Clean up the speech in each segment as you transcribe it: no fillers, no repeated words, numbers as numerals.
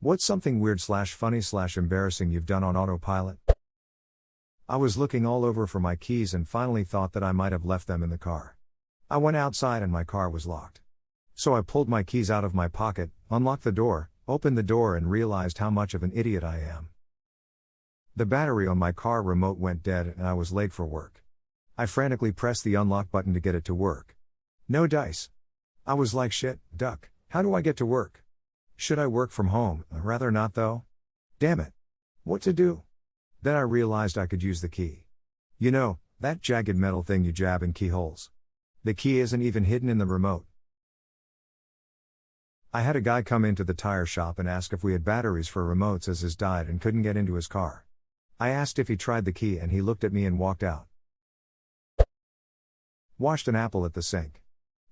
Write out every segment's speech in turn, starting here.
What's something weird / funny / embarrassing you've done on autopilot? I was looking all over for my keys and finally thought that I might have left them in the car. I went outside and my car was locked. So I pulled my keys out of my pocket, unlocked the door, opened the door and realized how much of an idiot I am. The battery on my car remote went dead and I was late for work. I frantically pressed the unlock button to get it to work. No dice. I was like, shit, duck, how do I get to work? Should I work from home? Rather not though. Damn it. What to do? Then I realized I could use the key. You know, that jagged metal thing you jab in keyholes. The key isn't even hidden in the remote. I had a guy come into the tire shop and ask if we had batteries for remotes as his died and couldn't get into his car. I asked if he tried the key and he looked at me and walked out. Washed an apple at the sink.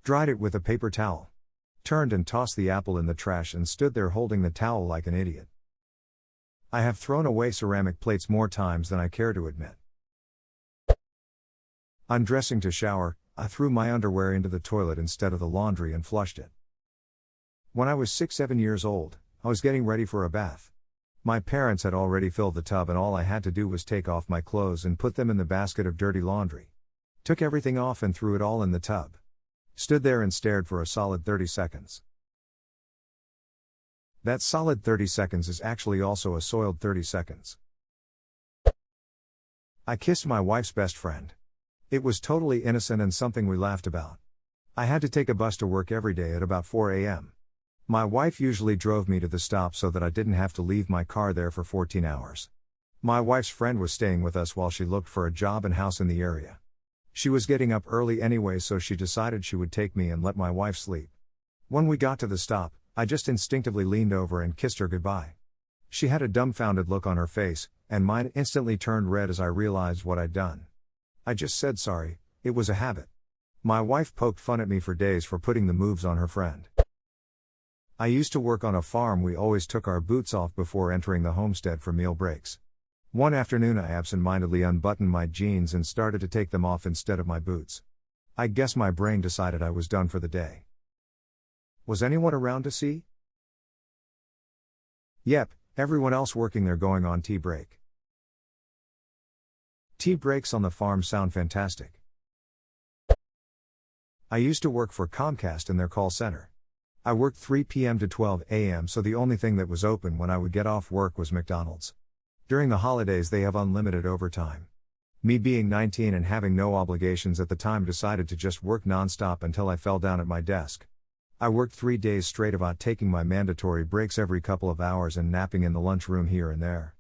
Dried it with a paper towel. Turned and tossed the apple in the trash and stood there holding the towel like an idiot. I have thrown away ceramic plates more times than I care to admit. Undressing to shower, I threw my underwear into the toilet instead of the laundry and flushed it. When I was 6-7 years old, I was getting ready for a bath. My parents had already filled the tub and all I had to do was take off my clothes and put them in the basket of dirty laundry. Took everything off and threw it all in the tub. Stood there and stared for a solid 30 seconds. That solid 30 seconds is actually also a soiled 30 seconds. I kissed my wife's best friend. It was totally innocent and something we laughed about. I had to take a bus to work every day at about 4 a.m. My wife usually drove me to the stop so that I didn't have to leave my car there for 14 hours. My wife's friend was staying with us while she looked for a job and house in the area. She was getting up early anyway, so she decided she would take me and let my wife sleep. When we got to the stop, I just instinctively leaned over and kissed her goodbye. She had a dumbfounded look on her face, and mine instantly turned red as I realized what I'd done. I just said sorry, it was a habit. My wife poked fun at me for days for putting the moves on her friend. I used to work on a farm. We always took our boots off before entering the homestead for meal breaks. One afternoon I absentmindedly unbuttoned my jeans and started to take them off instead of my boots. I guess my brain decided I was done for the day. Was anyone around to see? Yep, everyone else working there going on tea break. Tea breaks on the farm sound fantastic. I used to work for Comcast in their call center. I worked 3 p.m. to 12 a.m. so the only thing that was open when I would get off work was McDonald's. During the holidays they have unlimited overtime. Me being 19 and having no obligations at the time decided to just work non-stop until I fell down at my desk. I worked 3 days straight about taking my mandatory breaks every couple of hours and napping in the lunchroom here and there.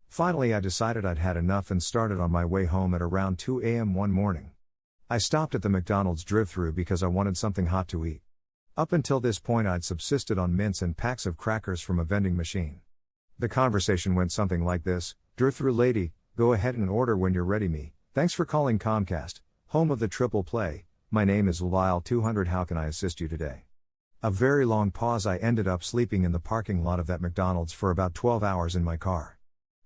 Finally I decided I'd had enough and started on my way home at around 2 a.m. one morning. I stopped at the McDonald's drive-thru because I wanted something hot to eat. Up until this point I'd subsisted on mints and packs of crackers from a vending machine. The conversation went something like this: "Drive-thru lady, go ahead and order when you're ready. Me, thanks for calling Comcast, home of the triple play. My name is Lyle 200. How can I assist you today?" A very long pause. I ended up sleeping in the parking lot of that McDonald's for about 12 hours in my car.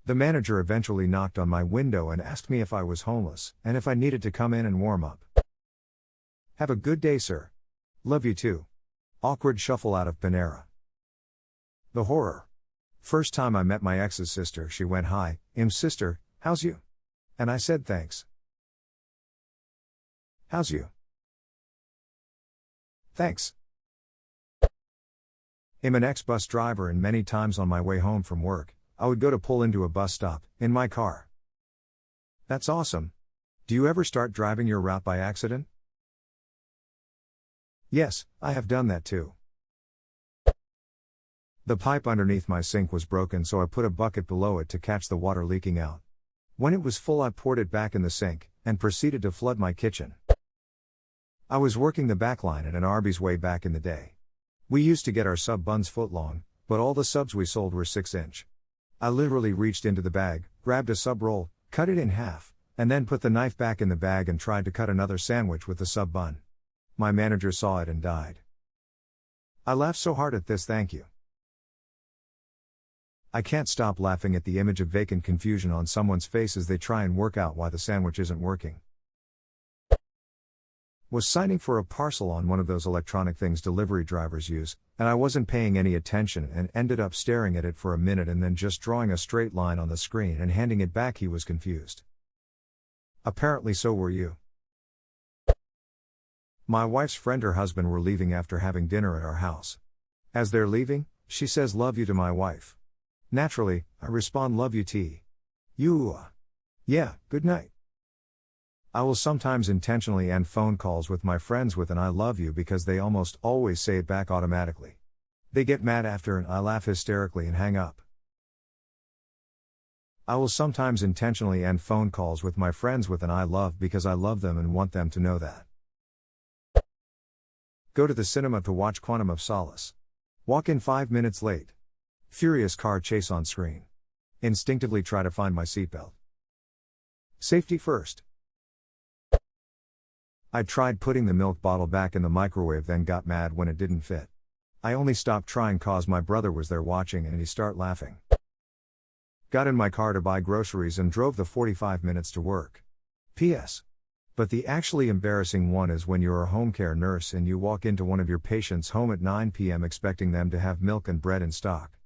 The manager eventually knocked on my window and asked me if I was homeless, and if I needed to come in and warm up. "Have a good day, sir." "Love you too." Awkward shuffle out of Panera. The horror. First time I met my ex's sister, she went, "Hi, sister, how's you?" And I said, "Thanks." "How's you?" "Thanks." I'm an ex-bus driver and many times on my way home from work, I would go to pull into a bus stop, in my car. That's awesome. Do you ever start driving your route by accident? Yes, I have done that too. The pipe underneath my sink was broken, so I put a bucket below it to catch the water leaking out. When it was full, I poured it back in the sink, and proceeded to flood my kitchen. I was working the back line at an Arby's way back in the day. We used to get our sub buns foot long, but all the subs we sold were 6-inch. I literally reached into the bag, grabbed a sub roll, cut it in half, and then put the knife back in the bag and tried to cut another sandwich with the sub bun. My manager saw it and died. I laughed so hard at this, thank you. I can't stop laughing at the image of vacant confusion on someone's face as they try and work out why the sandwich isn't working. Was signing for a parcel on one of those electronic things delivery drivers use, and I wasn't paying any attention and ended up staring at it for a minute and then just drawing a straight line on the screen and handing it back. He was confused. Apparently so were you. My wife's friend and her husband were leaving after having dinner at our house. As they're leaving, she says love you to my wife. Naturally, I respond love you T. You, yeah, good night. I will sometimes intentionally end phone calls with my friends with an I love you because they almost always say it back automatically. They get mad after and I laugh hysterically and hang up. I will sometimes intentionally end phone calls with my friends with an I love because I love them and want them to know that. Go to the cinema to watch Quantum of Solace. Walk in 5 minutes late. Furious car chase on screen. Instinctively try to find my seatbelt. Safety first. I tried putting the milk bottle back in the microwave, then got mad when it didn't fit. I only stopped trying cause my brother was there watching and he start laughing. Got in my car to buy groceries and drove the 45 minutes to work. P.S. But the actually embarrassing one is when you're a home care nurse and you walk into one of your patients' home at 9 p.m. expecting them to have milk and bread in stock.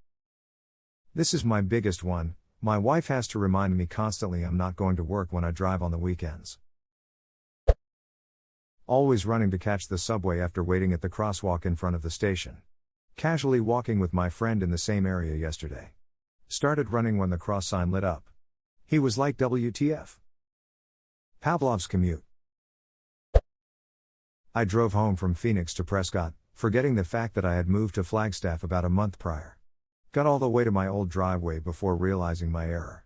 This is my biggest one. My wife has to remind me constantly I'm not going to work when I drive on the weekends. Always running to catch the subway after waiting at the crosswalk in front of the station. Casually walking with my friend in the same area yesterday. Started running when the cross sign lit up. He was like WTF. Pavlov's commute. I drove home from Phoenix to Prescott, forgetting the fact that I had moved to Flagstaff about a month prior. Got all the way to my old driveway before realizing my error.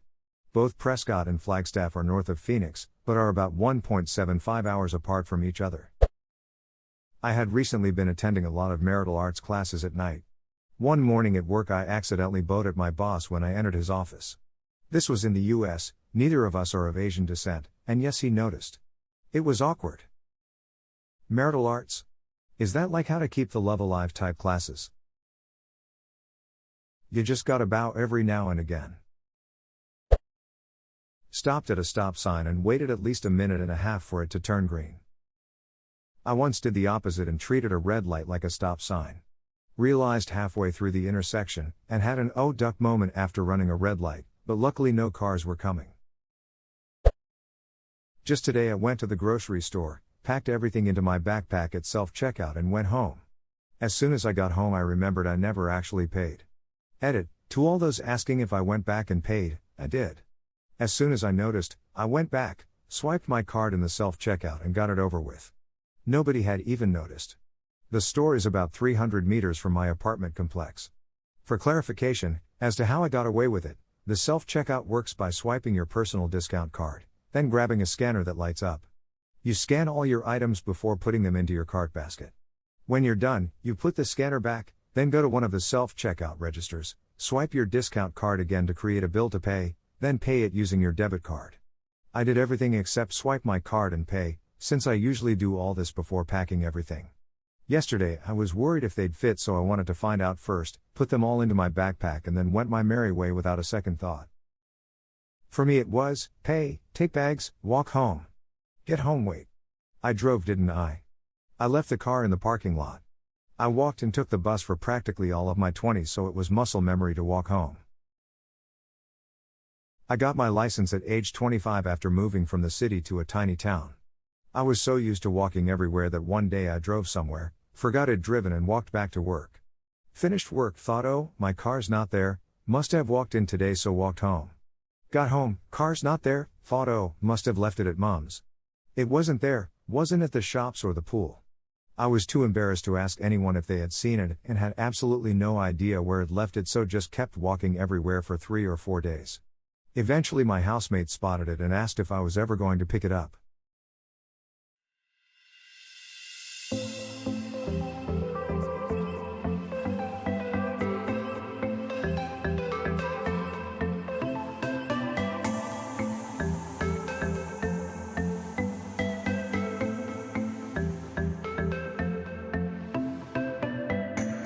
Both Prescott and Flagstaff are north of Phoenix, but are about 1.75 hours apart from each other. I had recently been attending a lot of marital arts classes at night. One morning at work I accidentally bowed at my boss when I entered his office. This was in the US, neither of us are of Asian descent, and yes, he noticed. It was awkward. Marital arts? Is that like how to keep the love alive type classes? You just gotta bow every now and again. Stopped at a stop sign and waited at least a minute and a half for it to turn green. I once did the opposite and treated a red light like a stop sign. Realized halfway through the intersection, and had an oh duck moment after running a red light, but luckily no cars were coming. Just today I went to the grocery store, packed everything into my backpack at self-checkout and went home. As soon as I got home I remembered I never actually paid. Edit, to all those asking if I went back and paid, I did. As soon as I noticed, I went back, swiped my card in the self-checkout and got it over with. Nobody had even noticed. The store is about 300 meters from my apartment complex. For clarification, as to how I got away with it, the self-checkout works by swiping your personal discount card, then grabbing a scanner that lights up. You scan all your items before putting them into your cart basket. When you're done, you put the scanner back, then go to one of the self-checkout registers, swipe your discount card again to create a bill to pay, then pay it using your debit card. I did everything except swipe my card and pay, since I usually do all this before packing everything. Yesterday I was worried if they'd fit, so I wanted to find out first, put them all into my backpack and then went my merry way without a second thought. For me it was, pay, take bags, walk home. Get home wait. I drove didn't I? I left the car in the parking lot. I walked and took the bus for practically all of my 20s, so it was muscle memory to walk home. I got my license at age 25 after moving from the city to a tiny town. I was so used to walking everywhere that one day I drove somewhere, forgot I'd driven and walked back to work. Finished work, thought oh, my car's not there, must have walked in today, so walked home. Got home, car's not there, thought oh, must have left it at mom's. It wasn't there, wasn't at the shops or the pool. I was too embarrassed to ask anyone if they had seen it and had absolutely no idea where it left it, so just kept walking everywhere for 3 or 4 days. Eventually my housemate spotted it and asked if I was ever going to pick it up.